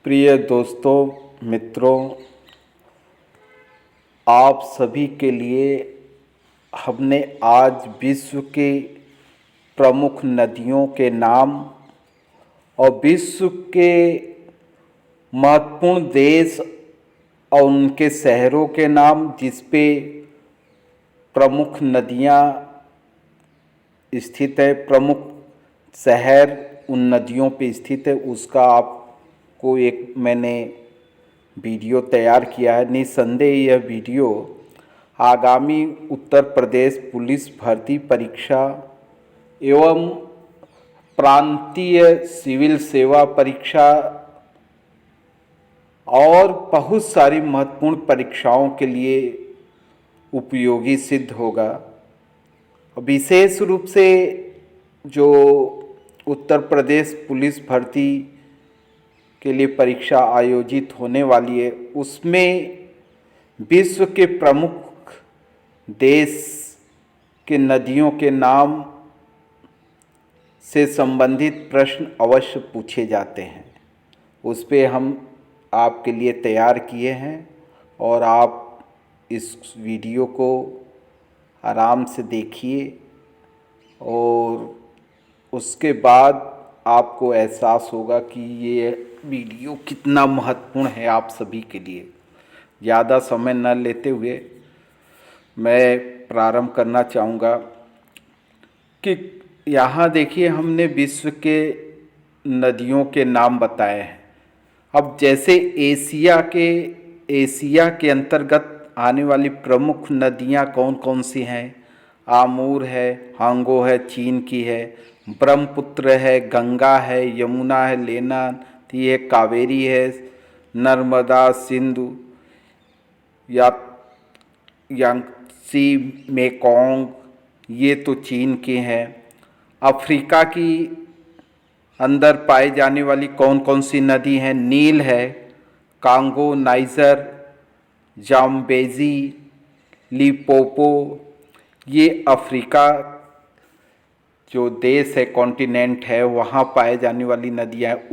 प्रिय दोस्तों, मित्रों, आप सभी के लिए हमने आज विश्व के प्रमुख नदियों के नाम और विश्व के महत्वपूर्ण देश और उनके शहरों के नाम, जिस पे प्रमुख नदियाँ स्थित है, प्रमुख शहर उन नदियों पे स्थित है, उसका आपको एक मैंने वीडियो तैयार किया है। निस्संदेह यह वीडियो आगामी उत्तर प्रदेश पुलिस भर्ती परीक्षा एवं प्रांतीय सिविल सेवा परीक्षा और बहुत सारी महत्वपूर्ण परीक्षाओं के लिए उपयोगी सिद्ध होगा। विशेष रूप से जो उत्तर प्रदेश पुलिस भर्ती के लिए परीक्षा आयोजित होने वाली है, उसमें विश्व के प्रमुख देश के नदियों के नाम से संबंधित प्रश्न अवश्य पूछे जाते हैं। उस पे हम आपके लिए तैयार किए हैं और आप इस वीडियो को आराम से देखिए और उसके बाद आपको एहसास होगा कि ये वीडियो कितना महत्वपूर्ण है आप सभी के लिए। ज़्यादा समय न लेते हुए मैं प्रारंभ करना चाहूँगा कि यहाँ देखिए, हमने विश्व के नदियों के नाम बताए हैं। अब जैसे एशिया के अंतर्गत आने वाली प्रमुख नदियाँ कौन कौन सी हैं? आमूर है, हांगो है, चीन की है, ब्रह्मपुत्र है, गंगा है, यमुना है, लेना है, कावेरी है, नर्मदा, सिंधु, यांगत्से, मेकोंग, ये तो चीन के हैं। अफ्रीका की अंदर पाई जाने वाली कौन कौन सी नदी हैं? नील है, कांगो, नाइजर, जाम्बेजी, लिपोपो, ये अफ्रीका जो देश है, कॉन्टिनेंट है, वहाँ पाए जाने वाली नदियाँ हैं।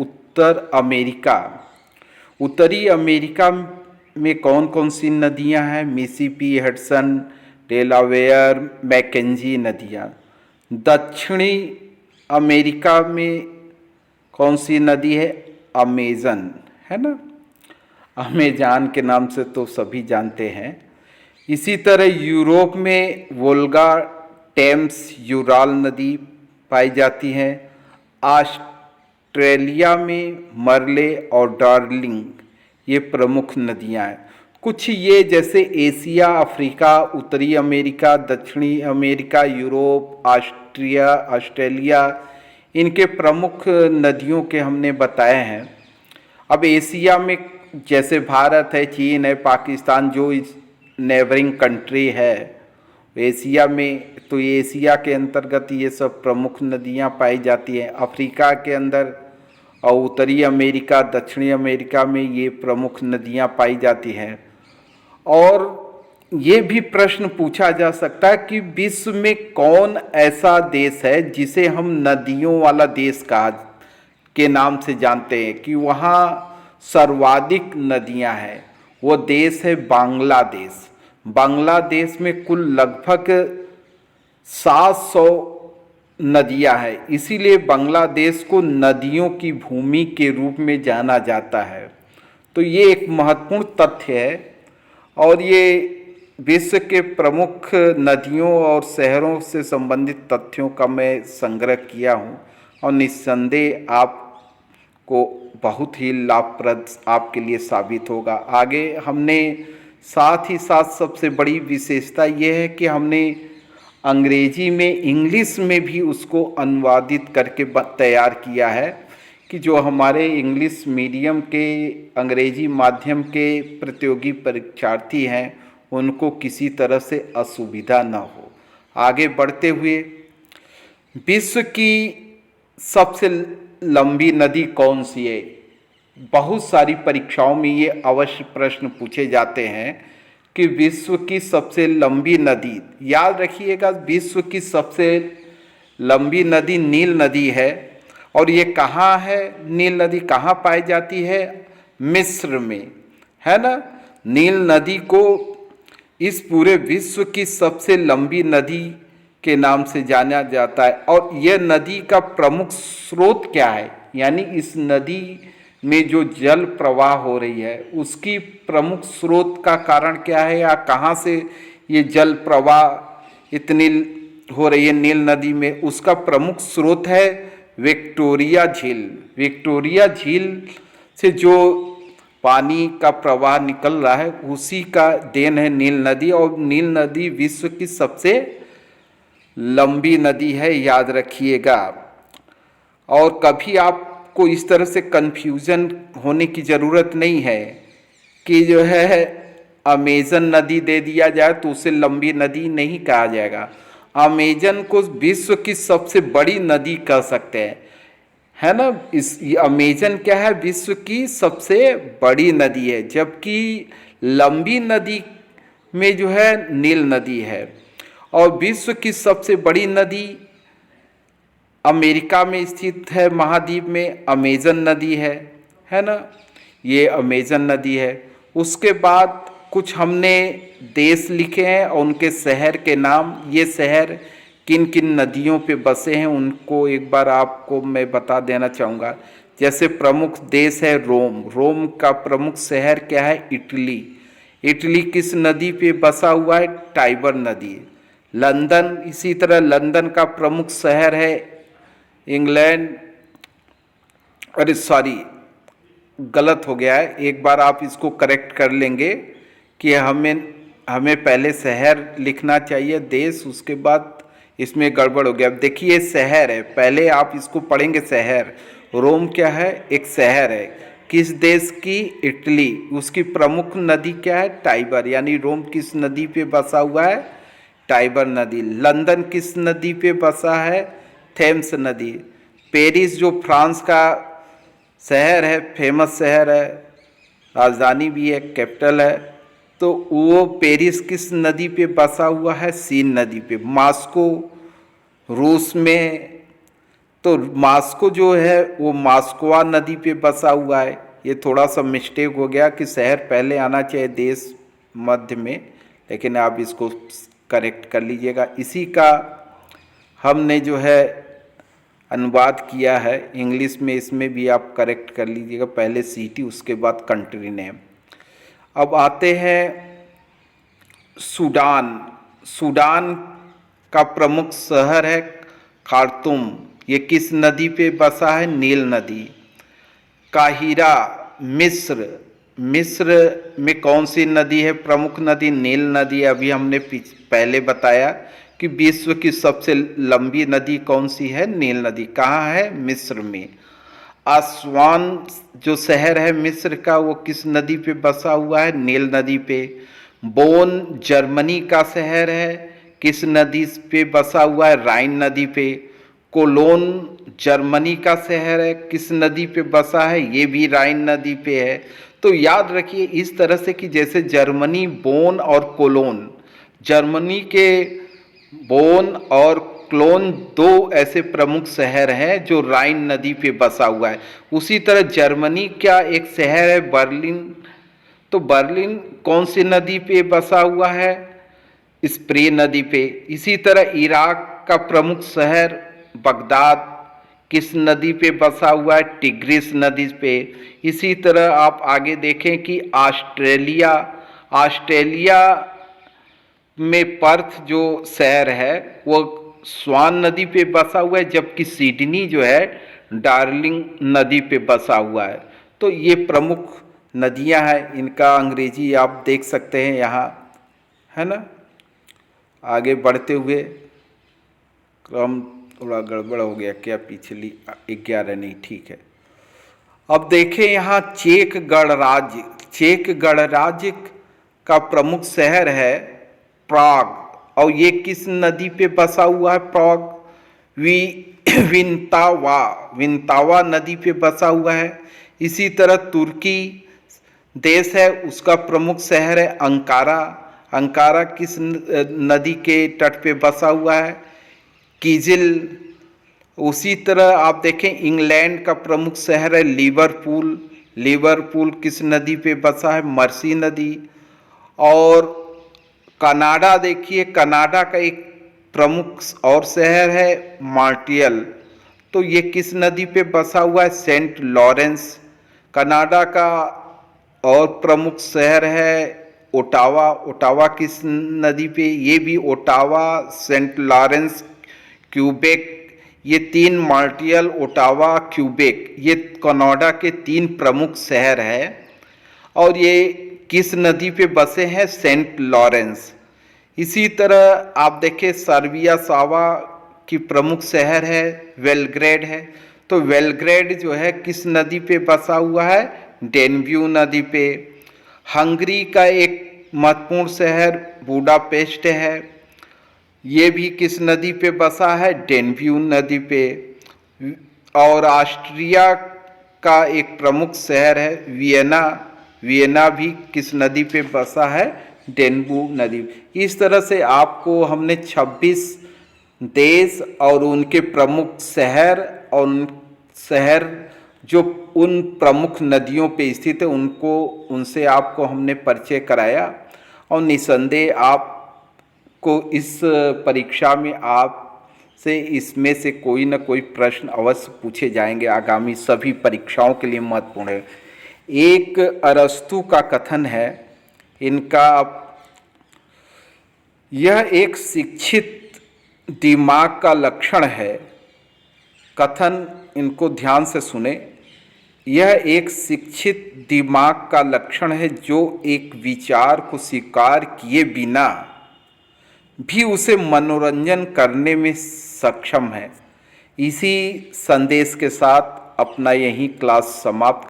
उत्तरी अमेरिका में कौन कौन सी नदियाँ हैं? मिसिसिपी, हडसन, डेलावेयर, मैकेंजी नदियाँ। दक्षिणी अमेरिका में कौन सी नदी है? अमेजन, है ना। अमेजान के नाम से तो सभी जानते हैं। इसी तरह यूरोप में वोल्गा, टेम्स, यूराल नदी पाई जाती हैं। ऑस्ट्रेलिया में मरले और डार्लिंग, ये प्रमुख नदियां हैं। कुछ ये जैसे एशिया, अफ्रीका, उत्तरी अमेरिका, दक्षिणी अमेरिका, यूरोप, ऑस्ट्रेलिया, इनके प्रमुख नदियों के हमने बताए हैं। अब एशिया में जैसे भारत है, चीन है, पाकिस्तान, जो इस नेबरिंग कंट्री है एशिया में, तो ये एशिया के अंतर्गत ये सब प्रमुख नदियां पाई जाती हैं। अफ्रीका के अंदर और उत्तरी अमेरिका, दक्षिणी अमेरिका में ये प्रमुख नदियां पाई जाती हैं। और ये भी प्रश्न पूछा जा सकता है कि विश्व में कौन ऐसा देश है जिसे हम नदियों वाला देश के नाम से जानते हैं, कि वहाँ सर्वाधिक नदियां हैं? वो देश है बांग्लादेश। बांग्लादेश में कुल लगभग 700 नदियां हैं, इसीलिए बांग्लादेश को नदियों की भूमि के रूप में जाना जाता है। तो ये एक महत्वपूर्ण तथ्य है और ये विश्व के प्रमुख नदियों और शहरों से संबंधित तथ्यों का मैं संग्रह किया हूँ और निस्संदेह आपको बहुत ही लाभप्रद आपके लिए साबित होगा। आगे हमने साथ ही साथ सबसे बड़ी विशेषता ये है कि हमने अंग्रेजी में, इंग्लिश में भी उसको अनुवादित करके तैयार किया है, कि जो हमारे इंग्लिश मीडियम के, अंग्रेजी माध्यम के प्रतियोगी परीक्षार्थी हैं, उनको किसी तरह से असुविधा न हो। आगे बढ़ते हुए, विश्व की सबसे लंबी नदी कौन सी है? बहुत सारी परीक्षाओं में ये अवश्य प्रश्न पूछे जाते हैं कि विश्व की सबसे लंबी नदी, याद रखिएगा, विश्व की सबसे लंबी नदी नील नदी है। और ये कहाँ है? नील नदी कहाँ पाई जाती है? मिस्र में, है ना। नील नदी को इस पूरे विश्व की सबसे लंबी नदी के नाम से जाना जाता है। और यह नदी का प्रमुख स्रोत क्या है, यानी इस नदी में जो जल प्रवाह हो रही है उसकी प्रमुख स्रोत का कारण क्या है, या कहाँ से ये जल प्रवाह इतनी हो रही है नील नदी में। उसका प्रमुख स्रोत है विक्टोरिया झील। विक्टोरिया झील से जो पानी का प्रवाह निकल रहा है उसी का देन है नील नदी। और नील नदी विश्व की सबसे लंबी नदी है, याद रखिएगा। और कभी आपको इस तरह से कन्फ्यूजन होने की ज़रूरत नहीं है कि जो है अमेजन नदी दे दिया जाए तो उसे लंबी नदी नहीं कहा जाएगा। अमेजन को विश्व की सबसे बड़ी नदी कह सकते हैं, है ना। ये अमेजन क्या है, विश्व की सबसे बड़ी नदी है, जबकि लंबी नदी में जो है नील नदी है। और विश्व की सबसे बड़ी नदी अमेरिका में स्थित है, महाद्वीप में अमेजन नदी है ना। ये अमेजन नदी है। उसके बाद कुछ हमने देश लिखे हैं और उनके शहर के नाम। ये शहर किन किन नदियों पे बसे हैं उनको एक बार आपको मैं बता देना चाहूँगा। जैसे प्रमुख देश है रोम। रोम का प्रमुख शहर क्या है, इटली। इटली किस नदी पे बसा हुआ है, टाइबर नदी। लंदन, इसी तरह लंदन का प्रमुख शहर है इंग्लैंड, अरे सॉरी गलत हो गया है, एक बार आप इसको करेक्ट कर लेंगे कि हमें पहले शहर लिखना चाहिए, देश उसके बाद इसमें गड़बड़ हो गया। अब देखिए शहर है, पहले आप इसको पढ़ेंगे शहर। रोम क्या है, एक शहर है। किस देश की, इटली। उसकी प्रमुख नदी क्या है, टाइबर, यानी रोम किस नदी पे बसा हुआ है, टाइबर नदी। लंदन किस नदी पे बसा है, थेम्स नदी। पेरिस जो फ्रांस का शहर है, फेमस शहर है, राजधानी भी है, कैपिटल है, तो वो पेरिस किस नदी पे बसा हुआ है, सीन नदी पे। मॉस्को रूस में, तो मॉस्को जो है वो मॉस्कोवा नदी पे बसा हुआ है। ये थोड़ा सा मिस्टेक हो गया कि शहर पहले आना चाहिए देश मध्य में, लेकिन आप इसको करेक्ट कर लीजिएगा। इसी का हमने जो है अनुवाद किया है इंग्लिश में, इसमें भी आप करेक्ट कर लीजिएगा, पहले सिटी उसके बाद कंट्री नेम। अब आते हैं सूडान। सूडान का प्रमुख शहर है खार्तूम। ये किस नदी पे बसा है, नील नदी। काहिरा, मिस्र। मिस्र में कौन सी नदी है प्रमुख नदी, नील नदी। अभी हमने पहले बताया कि विश्व की सबसे लंबी नदी कौन सी है, नील नदी। कहाँ है, मिस्र में। आसवान जो शहर है मिस्र का, वो किस नदी पे बसा हुआ है, नील नदी पे। बोन जर्मनी का शहर है, किस नदी पे बसा हुआ है, राइन नदी पे। कोलोन जर्मनी का शहर है, किस नदी पे बसा है, ये भी राइन नदी पे है। तो याद रखिए इस तरह से कि जैसे जर्मनी, बोन और कोलोन, जर्मनी के बोन और क्लोन दो ऐसे प्रमुख शहर हैं जो राइन नदी पे बसा हुआ है। उसी तरह जर्मनी का एक शहर है बर्लिन, तो बर्लिन कौन सी नदी पे बसा हुआ है, स्प्रे नदी पे। इसी तरह इराक का प्रमुख शहर बगदाद किस नदी पे बसा हुआ है, टिग्रिस नदी पे। इसी तरह आप आगे देखें कि ऑस्ट्रेलिया, ऑस्ट्रेलिया में पर्थ जो शहर है वो स्वान नदी पे बसा हुआ है, जबकि सिडनी जो है डार्लिंग नदी पे बसा हुआ है। तो ये प्रमुख नदियां हैं, इनका अंग्रेजी आप देख सकते हैं यहाँ, है ना। आगे बढ़ते हुए क्रम थोड़ा गड़बड़ हो गया क्या, पिछली 11 नहीं, ठीक है। अब देखें यहाँ चेक गणराज्य। चेक गणराज्य का प्रमुख शहर है प्राग, और ये किस नदी पे बसा हुआ है, प्राग विंतावा, विंतावा नदी पे बसा हुआ है। इसी तरह तुर्की देश है, उसका प्रमुख शहर है अंकारा। अंकारा किस नदी के तट पे बसा हुआ है, कीजिल। उसी तरह आप देखें इंग्लैंड का प्रमुख शहर है लिवरपूल, लिवरपूल किस नदी पे बसा है? मर्सी नदी। और कनाडा देखिए, कनाडा का एक प्रमुख और शहर है मॉन्ट्रियल, तो ये किस नदी पे बसा हुआ है? Saint Lawrence. कनाडा का और प्रमुख शहर है ओटावा, ओटावा किस नदी पे? ये भी ओटावा, सेंट लॉरेंस, क्यूबेक। ये तीन, मॉन्ट्रियल, ओटावा, क्यूबेक, ये कनाडा के तीन प्रमुख शहर हैं और ये किस नदी पे बसे हैं? Saint Lawrence. इसी तरह आप देखें सर्बिया सावा की प्रमुख शहर है बेलग्रेड है, तो बेलग्रेड जो है किस नदी पे बसा हुआ है? डेन्यू नदी पे। हंगरी का एक महत्वपूर्ण शहर बुडापेस्ट है, ये भी किस नदी पे बसा है? डेन्यू नदी पे। और ऑस्ट्रिया का एक प्रमुख शहर है वियना, वियना भी किस नदी पे बसा है? डेन्यू नदी। इस तरह से आपको हमने 26 देश और उनके प्रमुख शहर और उन शहर जो उन प्रमुख नदियों पे स्थित है उनको, उनसे आपको हमने परिचय कराया। और निसंदेह आपको इस परीक्षा में आप से इसमें से कोई न कोई प्रश्न अवश्य पूछे जाएंगे, आगामी सभी परीक्षाओं के लिए महत्वपूर्ण है। एक अरस्तु का कथन है इनका, यह एक शिक्षित दिमाग का लक्षण है। कथन इनको ध्यान से सुने, यह एक शिक्षित दिमाग का लक्षण है जो एक विचार को स्वीकार किए बिना भी उसे मनोरंजन करने में सक्षम है। इसी संदेश के साथ अपना यही क्लास समाप्त